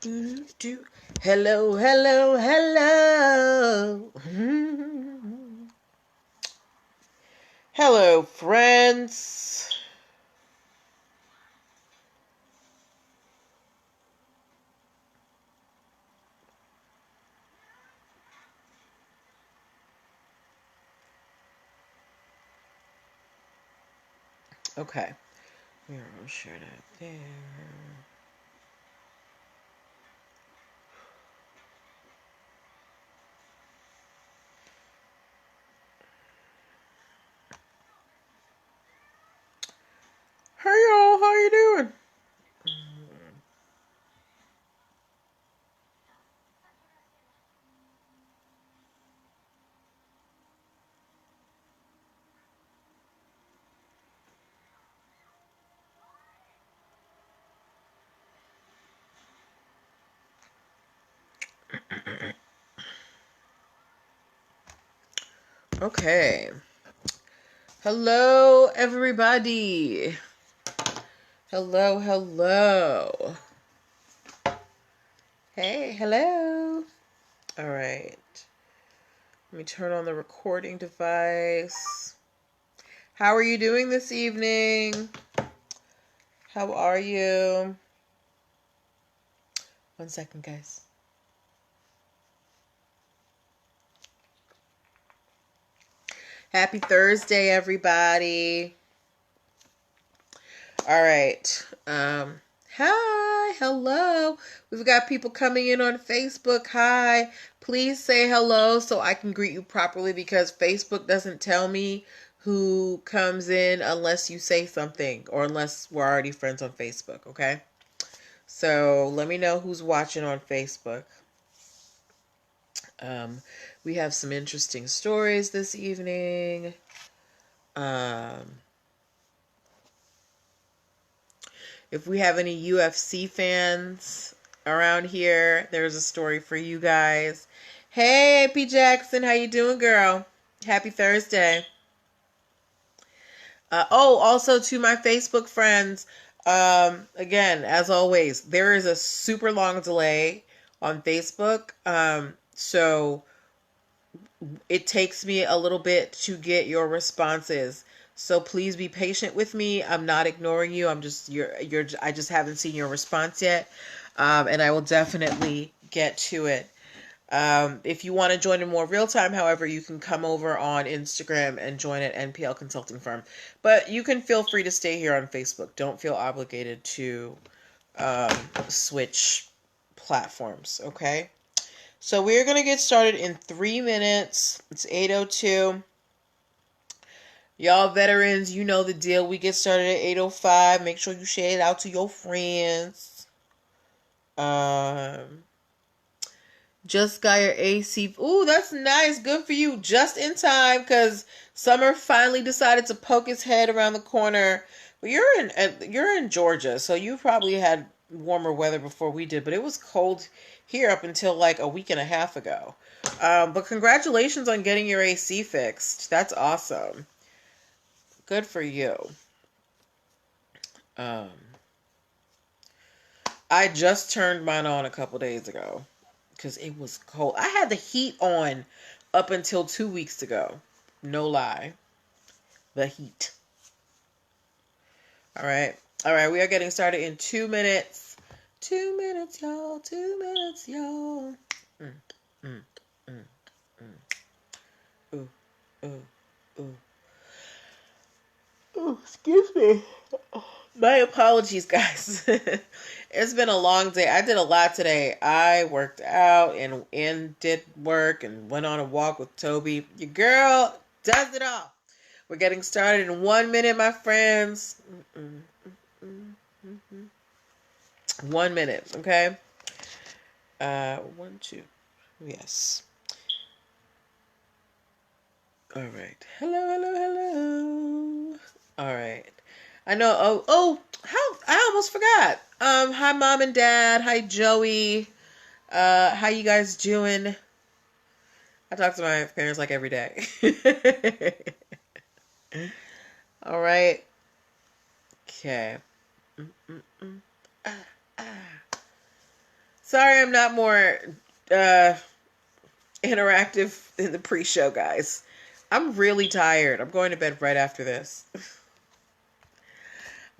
Do. Hello, hello, hello. Hello, friends. Okay. We're going to share that there. Hey, y'all. How you doing? Okay. Hello, everybody. Hello, hello. Hey, hello. All right. Let me turn on the recording device. How are you doing this evening? How are you? 1 second, guys. Happy Thursday, everybody. All right. Hi, hello. We've got people coming in on Facebook. Hi. Please say hello so I can greet you properly because Facebook doesn't tell me who comes in unless you say something or unless we're already friends on Facebook, okay? So let me know who's watching on Facebook. We have some interesting stories this evening. If we have any UFC fans around here, there's a story for you guys. Hey, AP Jackson, how you doing, girl? Happy Thursday. Also to my Facebook friends, again, as always, there is a super long delay on Facebook. So it takes me a little bit to get your responses. So please be patient with me. I'm not ignoring you. I just haven't seen your response yet. And I will definitely get to it. If you want to join in more real time, however, you can come over on Instagram and join at NPL Consulting Firm. But you can feel free to stay here on Facebook. Don't feel obligated to switch platforms, okay? So we're going to get started in 3 minutes. It's 8:02. Y'all veterans, you know the deal. We get started at 8:05. Make sure you share it out to your friends. Just got your AC. Ooh, that's nice. Good for you. Just in time because summer finally decided to poke its head around the corner. But you're in Georgia, so you probably had warmer weather before we did. But it was cold here up until like a week and a half ago. But congratulations on getting your AC fixed. That's awesome. Good for you. Um, I just turned mine on a couple days ago because it was cold. I had the heat on up until 2 weeks ago. No lie. The heat. All right. All right. We are getting started in 2 minutes. 2 minutes, y'all. 2 minutes, y'all. Mm, mm, mm, mm. Ooh, ooh, ooh. Ooh, excuse me. My apologies, guys. It's been a long day. I did a lot today. I worked out and did work and went on a walk with Toby. Your girl does it all. We're getting started in 1 minute, my friends. 1 minute, okay? 1, 2. Yes. All right. Hello, hello, hello. All right. I know. How I almost forgot. Hi, mom and dad. Hi, Joey. How you guys doing? I talk to my parents like every day. All right. Okay. Sorry I'm not more uh, interactive in the pre-show, guys. I'm really tired. I'm going to bed right after this.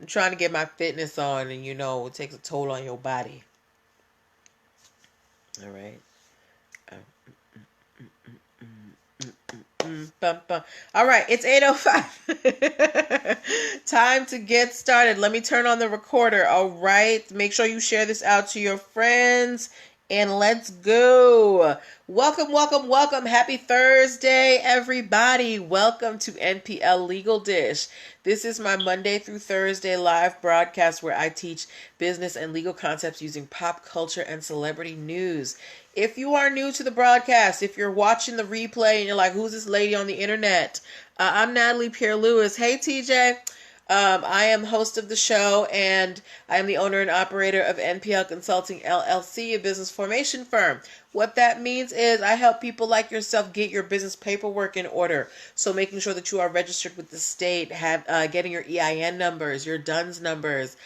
I'm trying to get my fitness on, and it takes a toll on your body. All right. Bum, bum. All right, it's 8:05. Time to get started. Let me turn on the recorder. All right, make sure you share this out to your friends, and let's go. Welcome, welcome, welcome. Happy Thursday, everybody. Welcome to NPL Legal Dish. This is my Monday through Thursday live broadcast where I teach business and legal concepts using pop culture and celebrity news. If you are new to the broadcast, if you're watching the replay and you're like, who's this lady on the internet? I'm Natalie Pierre-Lewis. Hey, TJ. I am host of the show, and I am the owner and operator of NPL Consulting, LLC, a business formation firm. What that means is I help people like yourself get your business paperwork in order. So making sure that you are registered with the state, getting your EIN numbers, your DUNS numbers,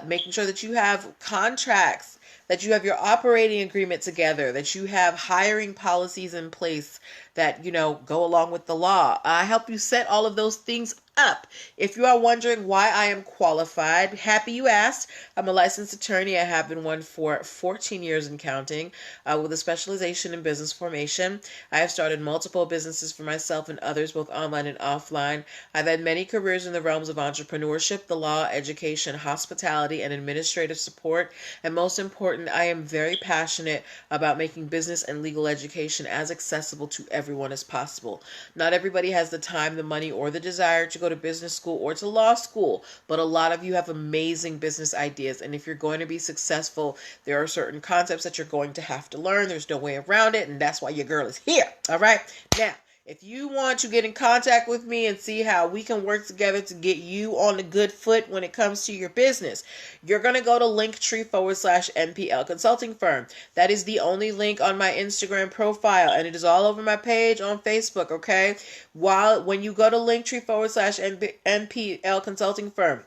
making sure that you have contracts, that you have your operating agreement together, that you have hiring policies in place that, go along with the law. I help you set all of those things up. If you are wondering why I am qualified, happy you asked. I'm a licensed attorney. I have been one for 14 years and counting, with a specialization in business formation. I have started multiple businesses for myself and others, both online and offline. I've had many careers in the realms of entrepreneurship, the law, education, hospitality, and administrative support. And most important, I am very passionate about making business and legal education as accessible to everyone as possible. Not everybody has the time, the money, or the desire to go to business school or to law school, but a lot of you have amazing business ideas, and if you're going to be successful, there are certain concepts that you're going to have to learn. There's no way around it, and that's why your girl is here. All right, now if you want to get in contact with me and see how we can work together to get you on a good foot when it comes to your business, you're going to go to linktr.ee/NPL consulting firm. That is the only link on my Instagram profile, and it is all over my page on Facebook, okay? When you go to linktr.ee/NPL consulting firm,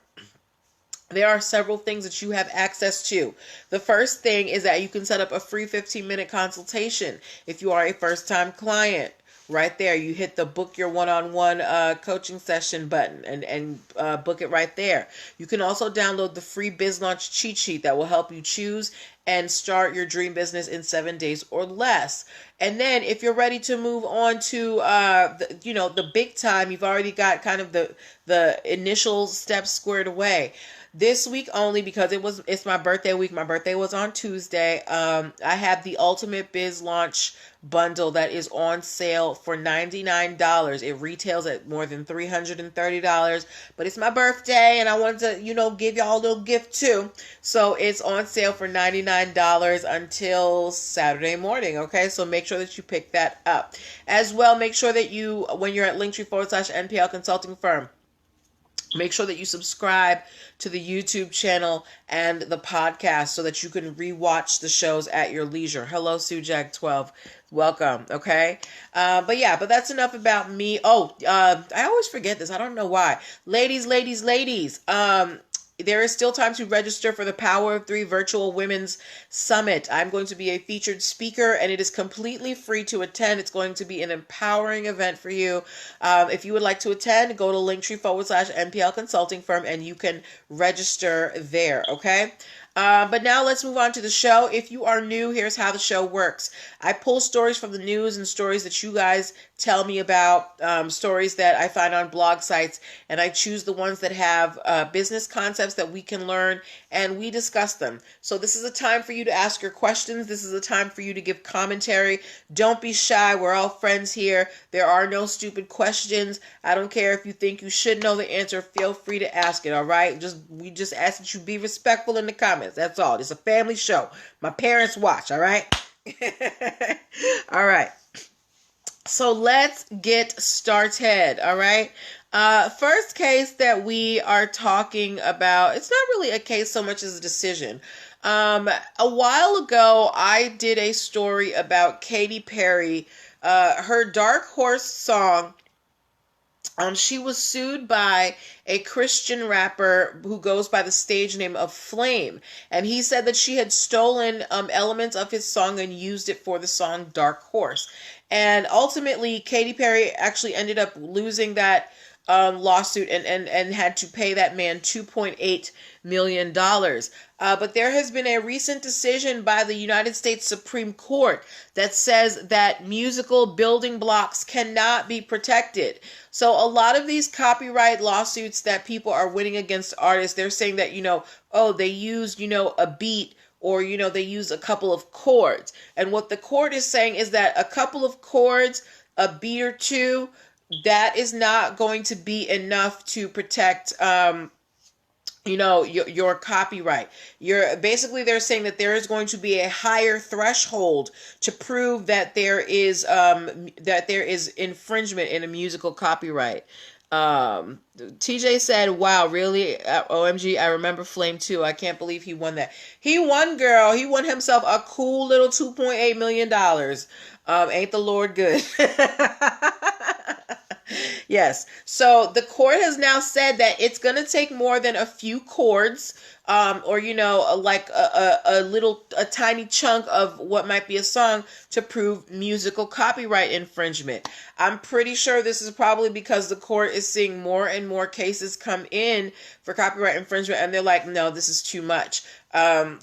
there are several things that you have access to. The first thing is that you can set up a free 15-minute consultation if you are a first-time client. Right there, you hit the book your one-on-one coaching session button and book it right there. You can also download the free Biz Launch cheat sheet that will help you choose and start your dream business in 7 days or less. And then if you're ready to move on to the big time, you've already got kind of the initial steps squared away. This week only, because it's my birthday week. My birthday was on Tuesday. I have the Ultimate Biz Launch bundle that is on sale for $99. It retails at more than $330, but it's my birthday and I wanted to, give y'all a little gift too. So it's on sale for $99 until Saturday morning. Okay, so make sure that you pick that up. As well, make sure that when you're at linktree/NPL consulting firm, make sure that you subscribe to the YouTube channel and the podcast so that you can rewatch the shows at your leisure. Hello, Sujag12. Welcome. Okay. But that's enough about me. I always forget this. I don't know why. Ladies. There is still time to register for the Power of 3 Virtual Women's Summit. I'm going to be a featured speaker, and it is completely free to attend. It's going to be an empowering event for you. If you would like to attend, go to linktree/NPL consulting firm, and you can register there, okay? But now let's move on to the show. If you are new, here's how the show works. I pull stories from the news and stories that you guys tell me about, stories that I find on blog sites, and I choose the ones that have business concepts that we can learn, and we discuss them. So this is a time for you to ask your questions. This is a time for you to give commentary. Don't be shy. We're all friends here. There are no stupid questions. I don't care if you think you should know the answer. Feel free to ask it, all right? We just ask that you be respectful in the comments. That's all. It's a family show. My parents watch, all right? All right. So let's get started, all right? First case that we are talking about, it's not really a case so much as a decision. A while ago, I did a story about Katy Perry. Her Dark Horse song She was sued by a Christian rapper who goes by the stage name of Flame. And he said that she had stolen elements of his song and used it for the song Dark Horse. And ultimately, Katy Perry actually ended up losing that lawsuit and had to pay that man $2.8 million. But there has been a recent decision by the United States Supreme Court that says that musical building blocks cannot be protected. So a lot of these copyright lawsuits that people are winning against artists, they're saying that, oh, they used, a beat, or, they use a couple of chords. And what the court is saying is that a couple of chords, a beat or two, that is not going to be enough to protect your copyright. They're saying that there is going to be a higher threshold to prove that there is infringement in a musical copyright. TJ said, wow, really? OMG, I remember Flame too. I can't believe he won that. He won, girl. He won himself a cool little $2.8 million. Ain't the Lord good? Yes. So the court has now said that it's going to take more than a few chords, or, like a tiny chunk of what might be a song to prove musical copyright infringement. I'm pretty sure this is probably because the court is seeing more and more cases come in for copyright infringement, and they're like, no, this is too much. If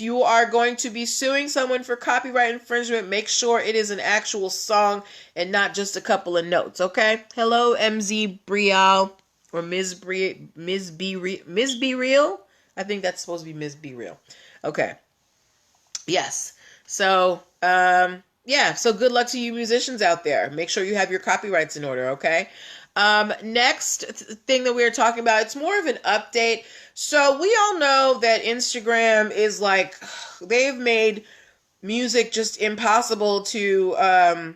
you are going to be suing someone for copyright infringement, make sure it is an actual song and not just a couple of notes, okay? Hello, MZ Brial, or Ms. B Real? I think that's supposed to be Ms. B Real. Okay. Yes. So, so good luck to you musicians out there. Make sure you have your copyrights in order, okay? Next thing that we're talking about, it's more of an update. So we all know that Instagram is like, they've made music just impossible to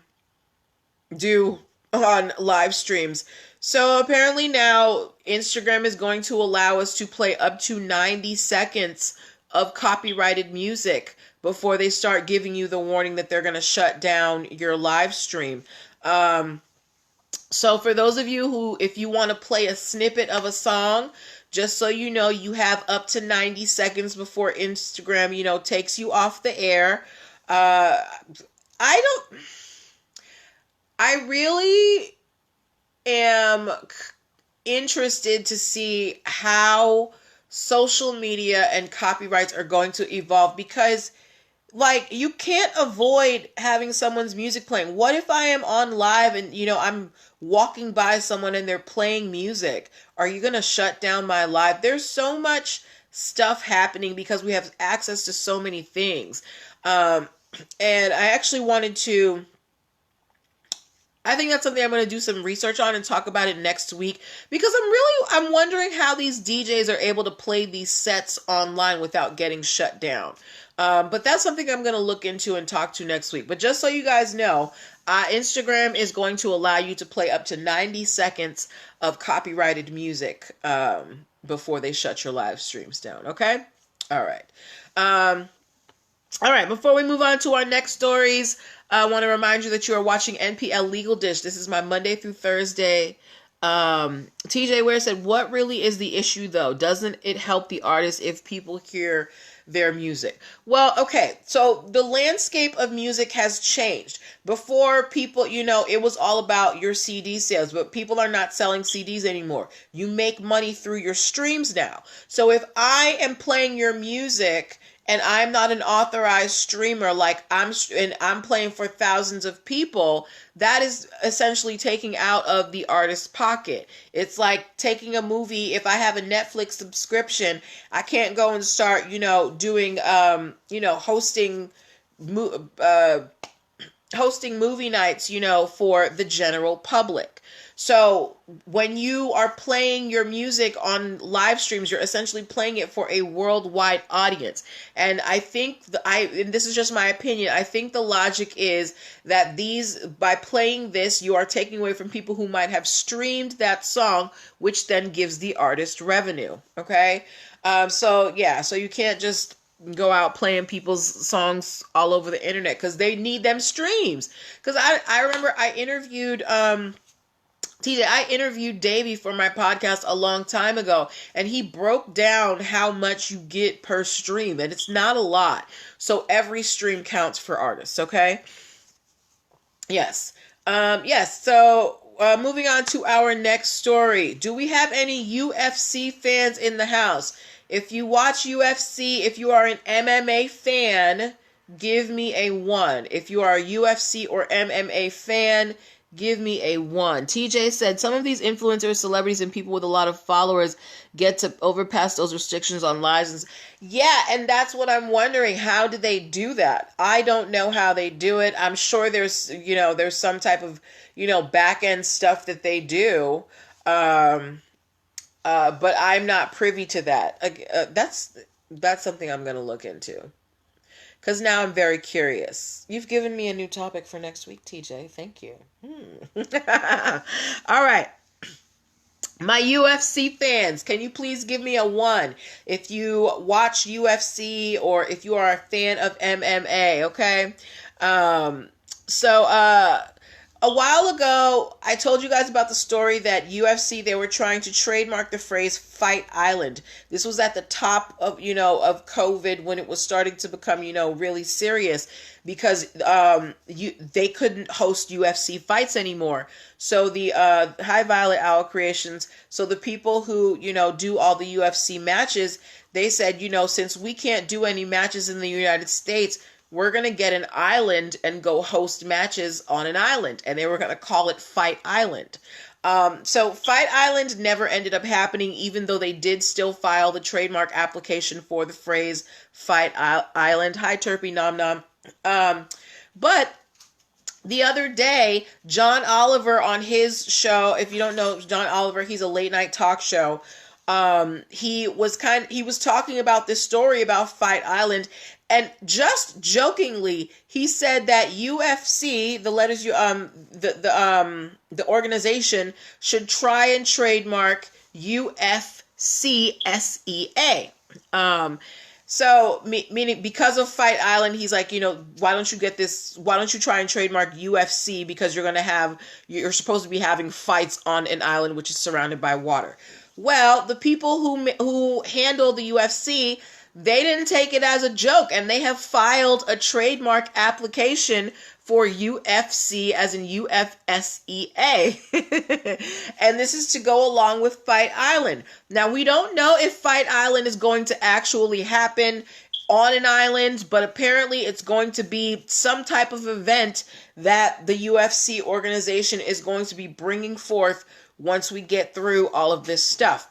do on live streams. So apparently now Instagram is going to allow us to play up to 90 seconds of copyrighted music before they start giving you the warning that they're going to shut down your live stream. So for those of you who, if you want to play a snippet of a song, just so you know, you have up to 90 seconds before Instagram, takes you off the air. I really am interested to see how social media and copyrights are going to evolve, because you can't avoid having someone's music playing. What if I am on live and, I'm walking by someone and they're playing music? Are you going to shut down my live? There's so much stuff happening because we have access to so many things. And I actually I think that's something I'm going to do some research on and talk about it next week, because I'm wondering how these DJs are able to play these sets online without getting shut down. But that's something I'm going to look into and talk to next week. But just so you guys know, Instagram is going to allow you to play up to 90 seconds of copyrighted music before they shut your live streams down. Okay? All right. All right. Before we move on to our next stories, I want to remind you that you are watching NPL Legal Dish. This is my Monday through Thursday. TJ Ware said, what really is the issue, though? Doesn't it help the artist if people hear their music? Well, okay, so the landscape of music has changed. Before, people, it was all about your CD sales, but people are not selling CDs anymore. You make money through your streams now. So if I am playing your music and I'm not an authorized streamer, I'm playing for thousands of people, that is essentially taking out of the artist's pocket. It's like taking a movie. If I have a Netflix subscription, I can't go and start, doing, hosting movie nights, for the general public. So when you are playing your music on live streams, you're essentially playing it for a worldwide audience. And I think, and this is just my opinion, I think the logic is that by playing this, you are taking away from people who might have streamed that song, which then gives the artist revenue. Okay? So you can't just go out playing people's songs all over the internet, because they need them streams. Because I remember I interviewed TJ, I interviewed Davey for my podcast a long time ago, and he broke down how much you get per stream, and it's not a lot. So every stream counts for artists, okay? Yes. Yes. So moving on to our next story. Do we have any UFC fans in the house? If you watch UFC, if you are an MMA fan, give me a 1. If you are a UFC or MMA fan, give me a 1. TJ said some of these influencers, celebrities, and people with a lot of followers get to overpass those restrictions on lives. Yeah, and that's what I'm wondering. How do they do that? I don't know how they do it. I'm sure there's some type of, back end stuff that they do. But I'm not privy to that. That's something I'm going to look into. Because now I'm very curious. You've given me a new topic for next week, TJ. Thank you. All right. My UFC fans, can you please give me a 1 if you watch UFC or if you are a fan of MMA, okay? A while ago, I told you guys about the story that UFC, they were trying to trademark the phrase Fight Island. This was at the top of, of COVID when it was starting to become, really serious because they couldn't host UFC fights anymore. So the High Violet Owl Creations, so the people who, do all the UFC matches, they said, since we can't do any matches in the United States, we're going to get an island and go host matches on an island. And they were going to call it Fight Island. So Fight Island never ended up happening, even though they did still file the trademark application for the phrase Fight Island. Hi, Terpy Nom Nom. But the other day, John Oliver on his show, if you don't know John Oliver, he's a late night talk show. He was talking about this story about Fight Island, and just jokingly, he said that UFC, the letters the organization should try and trademark UFCSEA. Meaning because of Fight Island, he's like, why don't you try and trademark UFC because you're supposed to be having fights on an island which is surrounded by water. Well, the people who handle the UFC, they didn't take it as a joke, and they have filed a trademark application for UFC as in UFSEA. And this is to go along with Fight Island. Now, we don't know if Fight Island is going to actually happen on an island, but apparently it's going to be some type of event that the UFC organization is going to be bringing forth once we get through all of this stuff.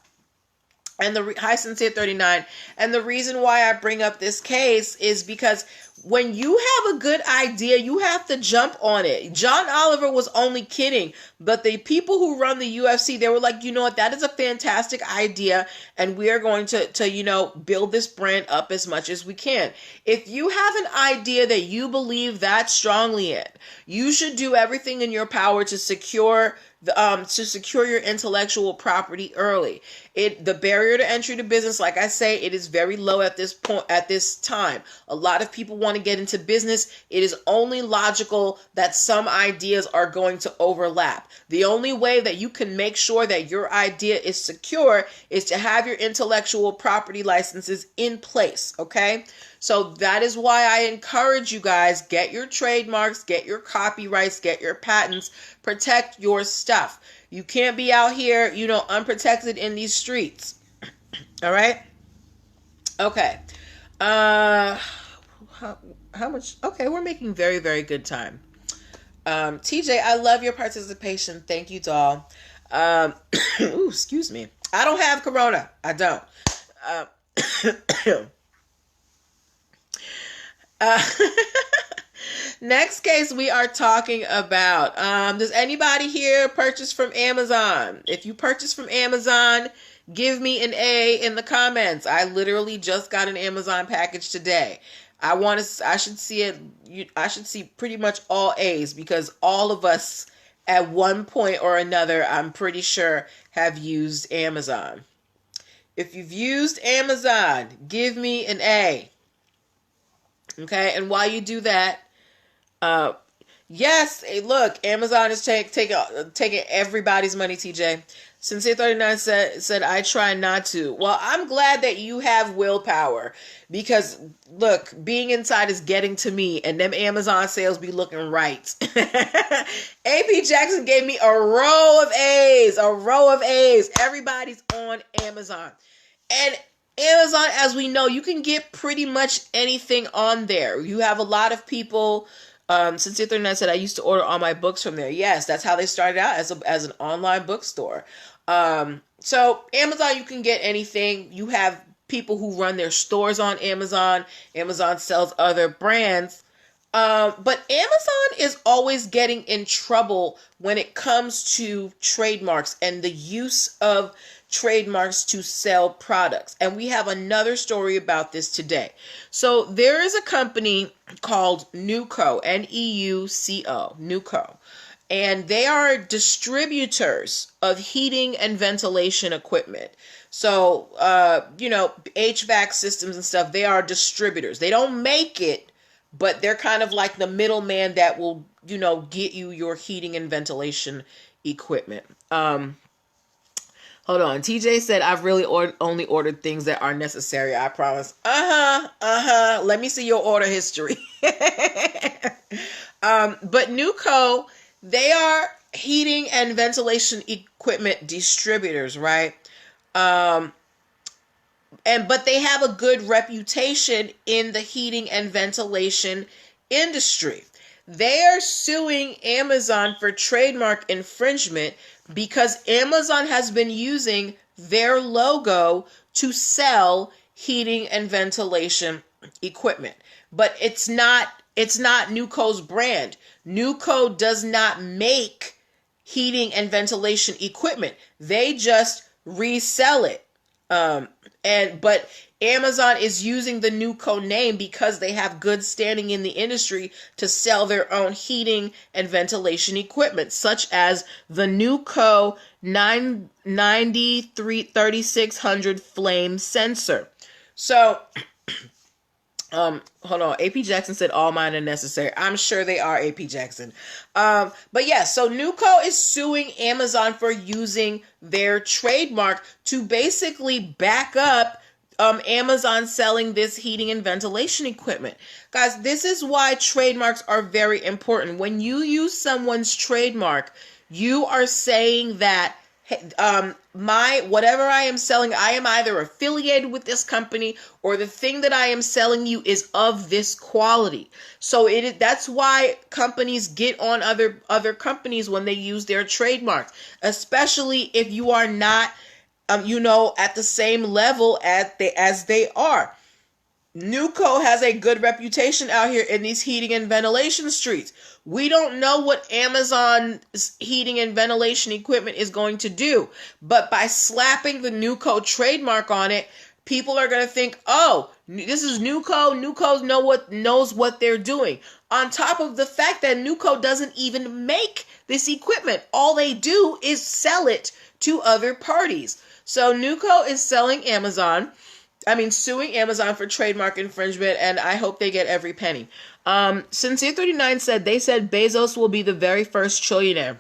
And hi, Sincere 39. And the reason why I bring up this case is because when you have a good idea, you have to jump on it. John Oliver was only kidding, but the people who run the UFC, they were like, you know what, that is a fantastic idea, and we are going to build this brand up as much as we can. If you have an idea that you believe that strongly in, you should do everything in your power to secure your intellectual property early. The barrier to entry to business, like I say, it is very low at this point, at this time. A lot of people want to get into business. It is only logical that some ideas are going to overlap. The only way that you can make sure that your idea is secure is to have your intellectual property licenses in place, okay? So that is why I encourage you guys, get your trademarks, get your copyrights, get your patents, protect your stuff. You can't be out here, unprotected in these streets. All right? Okay. How much? Okay, we're making very, very good time. TJ, I love your participation. Thank you, doll. Ooh, excuse me. I don't have corona. I don't. Next case we are talking about, does anybody here purchase from Amazon? If you purchase from Amazon, give me an A in the comments. I literally just got an Amazon package today. I should see pretty much all A's, because all of us at one point or another, I'm pretty sure, have used Amazon. If you've used Amazon, give me an A. Okay, and while you do that, Yes, hey, look, Amazon is taking everybody's money, TJ. Sincere 39 said I try not to. Well, I'm glad that you have willpower because look, being inside is getting to me and them Amazon sales be looking right. AP Jackson gave me a row of A's, a row of A's. Everybody's on Amazon. And Amazon, as we know, you can get pretty much anything on there. You have a lot of people. Sincere 39 said, I used to order all my books from there. Yes, that's how they started out, as an online bookstore. So Amazon, you can get anything. You have people who run their stores on Amazon. Amazon sells other brands. But Amazon is always getting in trouble when it comes to trademarks and the use of trademarks to sell products. And we have another story about this today. So there is a company called Neuco, Neuco, Neuco. And they are distributors of heating and ventilation equipment. So, HVAC systems and stuff, they are distributors. They don't make it, but they're kind of like the middleman that will, get you your heating and ventilation equipment. Hold on. TJ said, I've really only ordered things that are necessary. I promise. Let me see your order history. But Neuco, they are heating and ventilation equipment distributors, right? But they have a good reputation in the heating and ventilation industry. They are suing Amazon for trademark infringement because Amazon has been using their logo to sell heating and ventilation equipment. But it's not Neuco's brand. Neuco does not make heating and ventilation equipment. They just resell it. But Amazon is using the Neuco name because they have good standing in the industry to sell their own heating and ventilation equipment, such as the Neuco 3600 flame sensor. So, hold on. AP Jackson said all mine are necessary. I'm sure they are, AP Jackson. But yeah, so Neuco is suing Amazon for using their trademark to basically back up Amazon selling this heating and ventilation equipment. Guys, this is why trademarks are very important. When you use someone's trademark, you are saying that whatever I am selling, I am either affiliated with this company or the thing that I am selling you is of this quality. So that's why companies get on other companies when they use their trademarks, especially if you are not at the same level as they are. Neuco has a good reputation out here in these heating and ventilation streets. We don't know what Amazon's heating and ventilation equipment is going to do, but by slapping the Neuco trademark on it, people are going to think, oh, this is Neuco. Neuco knows what they're doing. On top of the fact that Neuco doesn't even make this equipment. All they do is sell it to other parties. So Neuco is suing Amazon for trademark infringement, and I hope they get every penny. Sincere 39 said Bezos will be the very first trillionaire.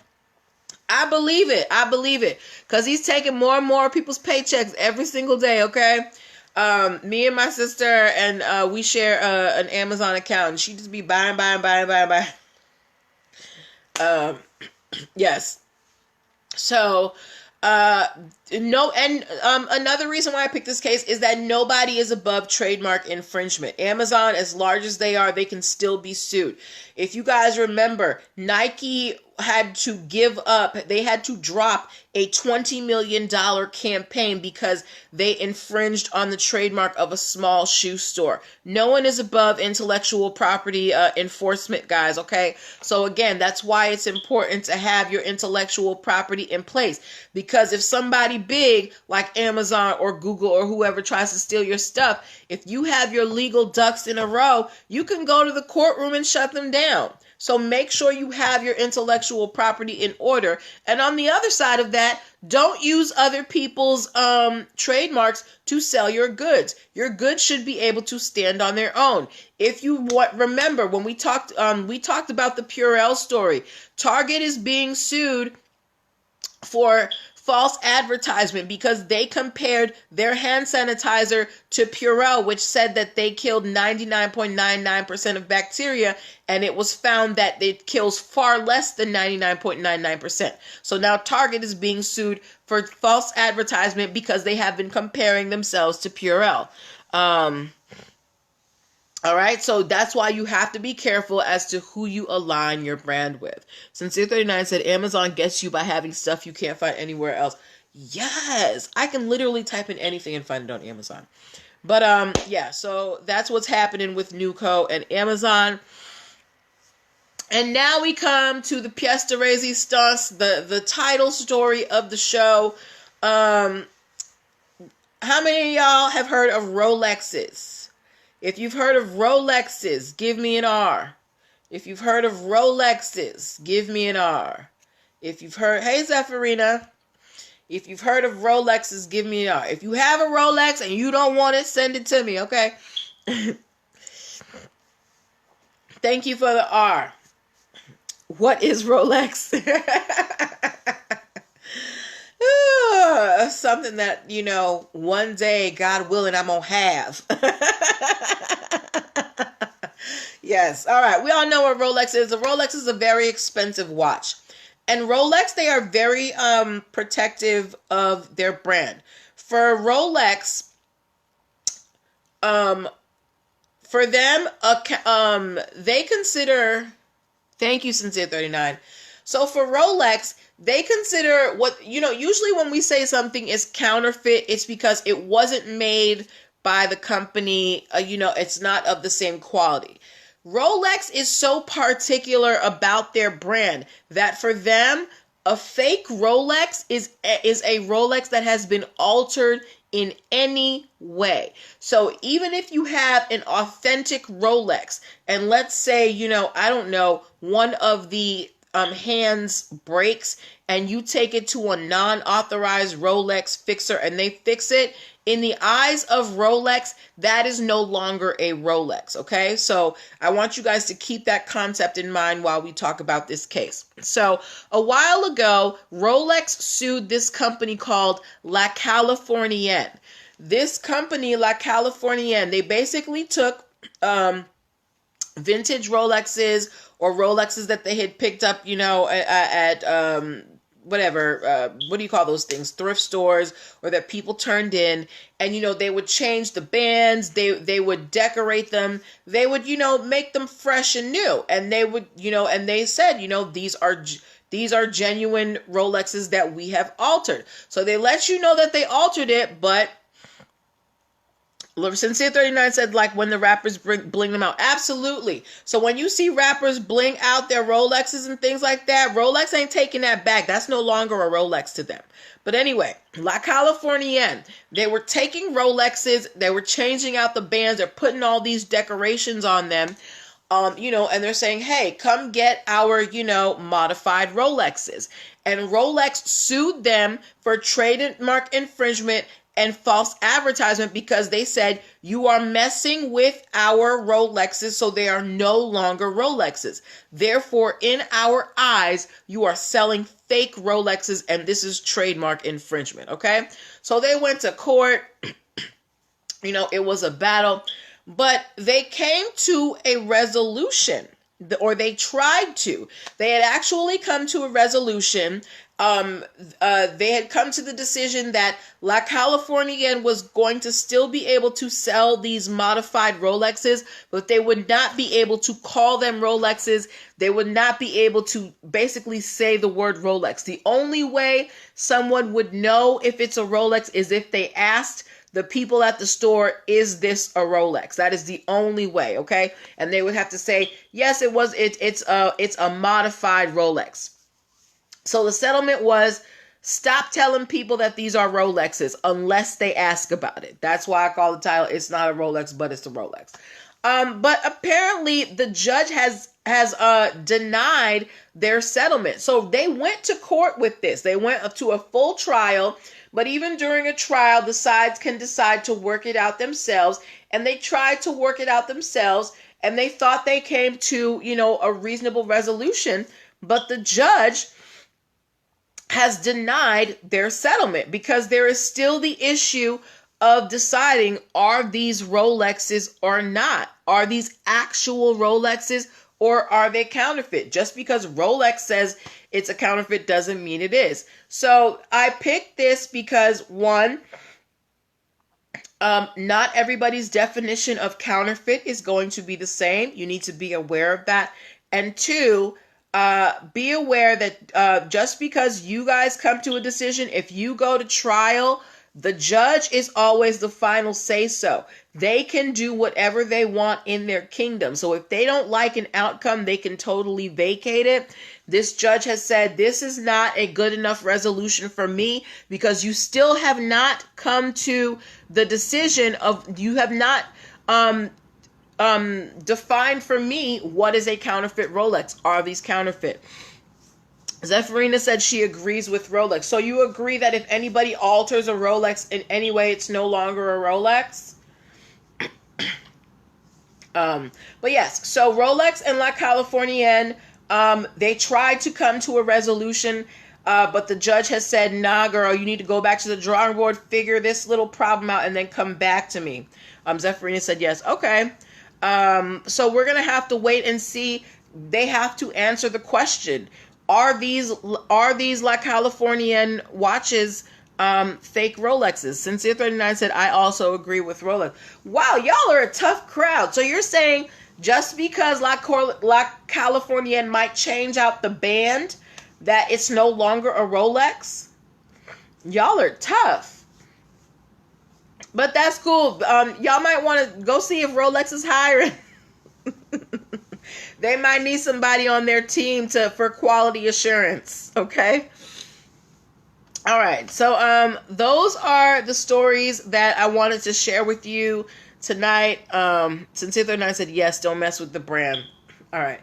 I believe it. Because he's taking more and more people's paychecks every single day, okay? Me and my sister, and we share an Amazon account, and she just be buying. Yes. So, another reason why I picked this case is that nobody is above trademark infringement. Amazon, as large as they are, they can still be sued. If you guys remember, Nike had to they had to drop a $20 million campaign because they infringed on the trademark of a small shoe store. No one is above intellectual property enforcement, guys, okay? So again, that's why it's important to have your intellectual property in place, because if somebody big like Amazon or Google or whoever tries to steal your stuff, if you have your legal ducks in a row, you can go to the courtroom and shut them down. So make sure you have your intellectual property in order. And on the other side of that, don't use other people's trademarks to sell your goods. Your goods should be able to stand on their own. If you remember when we talked about the Purell story, Target is being sued for false advertisement because they compared their hand sanitizer to Purell, which said that they killed 99.99% of bacteria, and it was found that it kills far less than 99.99%. So now Target is being sued for false advertisement because they have been comparing themselves to Purell. All right, so that's why you have to be careful as to who you align your brand with. Sincere39 said, Amazon gets you by having stuff you can't find anywhere else. Yes, I can literally type in anything and find it on Amazon. But yeah, so that's what's happening with Nuco and Amazon. And now we come to the pièce de résistance, the title story of the show. How many of y'all have heard of Rolexes? If you've heard of Rolexes, give me an R. If you've heard of Rolexes, give me an R. If you've heard, hey Zephyrina, if you've heard of Rolexes, give me an R. If you have a Rolex and you don't want it, send it to me, okay? Thank you for the R. What is Rolex? Something that, you know, one day, God willing, I'm going to have. Yes. All right. We all know what Rolex is. A Rolex is a very expensive watch. And Rolex, they are very protective of their brand. For Rolex, for them, they consider, thank you, Sincere39. So for Rolex, they consider what, you know, usually when we say something is counterfeit, it's because it wasn't made by the company, you know, it's not of the same quality. Rolex is so particular about their brand that for them, a fake Rolex is a Rolex that has been altered in any way. So even if you have an authentic Rolex, and let's say, you know, I don't know, one of the hands breaks and you take it to a non-authorized Rolex fixer and they fix it, in the eyes of Rolex, that is no longer a Rolex, okay? So I want you guys to keep that concept in mind while we talk about this case. So a while ago, Rolex sued this company called La Californienne. This company, La Californienne, they basically took vintage Rolexes or Rolexes that they had picked up, you know, at whatever, what do you call those things? Thrift stores, or that people turned in, and, you know, they would change the bands, they would decorate them, they would, you know, make them fresh and new, and they would, you know, and they said, you know, these are genuine Rolexes that we have altered. So they let you know that they altered it, but Sincere39 said, like, when the rappers bling them out. Absolutely. So when you see rappers bling out their Rolexes and things like that, Rolex ain't taking that back. That's no longer a Rolex to them. But anyway, La Californienne, they were taking Rolexes, they were changing out the bands, they're putting all these decorations on them, you know, and they're saying, hey, come get our, you know, modified Rolexes. And Rolex sued them for trademark infringement and false advertisement because they said you are messing with our Rolexes, so they are no longer Rolexes. Therefore, in our eyes, you are selling fake Rolexes, and this is trademark infringement, okay? So they went to court. You know, it was a battle, but they came to a resolution, or they tried to. They had actually come to a resolution. They had come to the decision that La Californienne was going to still be able to sell these modified Rolexes, but they would not be able to call them Rolexes. They would not be able to basically say the word Rolex. The only way someone would know if it's a Rolex is if they asked the people at the store, is this a Rolex? That is the only way, okay? And they would have to say, yes, it's a modified Rolex. So the settlement was, stop telling people that these are Rolexes unless they ask about it. That's why I call the title, it's not a Rolex, but it's a Rolex. But apparently the judge has denied their settlement. So they went to court with this. They went to a full trial, but even during a trial, the sides can decide to work it out themselves. And they tried to work it out themselves, and they thought they came to, a reasonable resolution, but the judge has denied their settlement because there is still the issue of deciding, are these Rolexes or not? Are these actual Rolexes or are they counterfeit? Just because Rolex says it's a counterfeit doesn't mean it is. So I picked this because, one, not everybody's definition of counterfeit is going to be the same. You need to be aware of that. And two, be aware that just because you guys come to a decision, if you go to trial, the judge is always the final say so. They can do whatever they want in their kingdom. So if they don't like an outcome, they can totally vacate it. This judge has said, this is not a good enough resolution for me because you still have not come to the decision of, you have not defined for me what is a counterfeit Rolex. Are these counterfeit? Zephyrina said she agrees with Rolex. So you agree that if anybody alters a Rolex in any way, it's no longer a Rolex? But yes, so Rolex and La Californienne, they tried to come to a resolution, but the judge has said, nah, girl, you need to go back to the drawing board, figure this little problem out, and then come back to me. Zephyrina said yes. Okay. So we're going to have to wait and see. They have to answer the question. Are these La Californienne watches fake Rolexes? Sincere39 said, I also agree with Rolex. Wow, y'all are a tough crowd. So you're saying just because La Californienne might change out the band, that it's no longer a Rolex? Y'all are tough. But that's cool. Y'all might want to go see if Rolex is hiring. They might need somebody on their team for quality assurance. Okay. All right. So those are the stories that I wanted to share with you tonight. Sincere39 said yes. Don't mess with the brand. All right.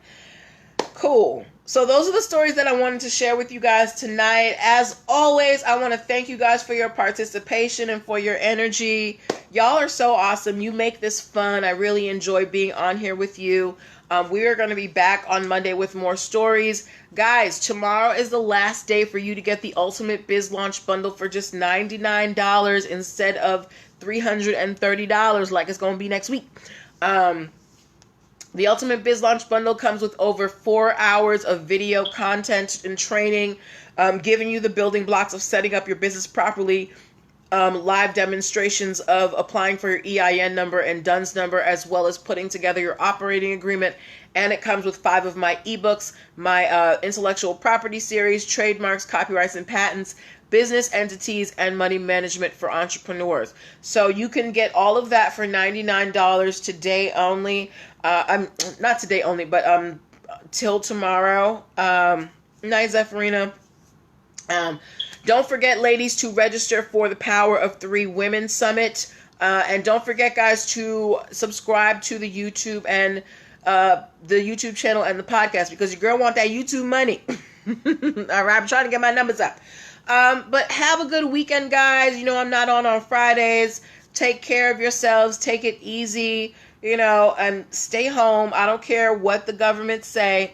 Cool. So those are the stories that I wanted to share with you guys tonight. As always, I want to thank you guys for your participation and for your energy. Y'all are so awesome. You make this fun. I really enjoy being on here with you. We are going to be back on Monday with more stories. Guys, tomorrow is the last day for you to get the Ultimate Biz Launch Bundle for just $99 instead of $330 like it's going to be next week. The Ultimate Biz Launch Bundle comes with over 4 hours of video content and training, giving you the building blocks of setting up your business properly, live demonstrations of applying for your EIN number and DUNS number, as well as putting together your operating agreement. And it comes with 5 of my ebooks, my intellectual property series, trademarks, copyrights, and patents, business entities, and money management for entrepreneurs. So you can get all of that for $99 today only. I'm not today only, but till tomorrow. Night, Zephyrina. Don't forget, ladies, to register for the Power of 3 Women Summit. And don't forget, guys, to subscribe to the YouTube and the YouTube channel and the podcast, because your girl want that YouTube money. All right, I'm trying to get my numbers up. But have a good weekend, guys. You know, I'm not on Fridays. Take care of yourselves. Take it easy, and stay home. I don't care what the government say.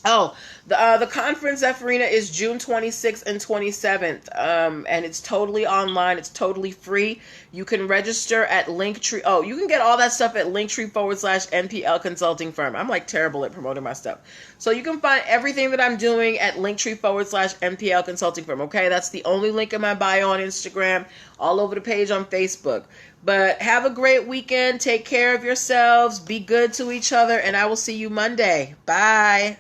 Oh, the conference, Zephyrina, is June 26th and 27th. And it's totally online. It's totally free. You can register at Linktree. Oh, you can get all that stuff at Linktree/NPL Consulting Firm. I'm like terrible at promoting my stuff. So you can find everything that I'm doing at Linktree/NPL Consulting Firm. Okay, that's the only link in my bio on Instagram, all over the page on Facebook. But have a great weekend. Take care of yourselves. Be good to each other. And I will see you Monday. Bye.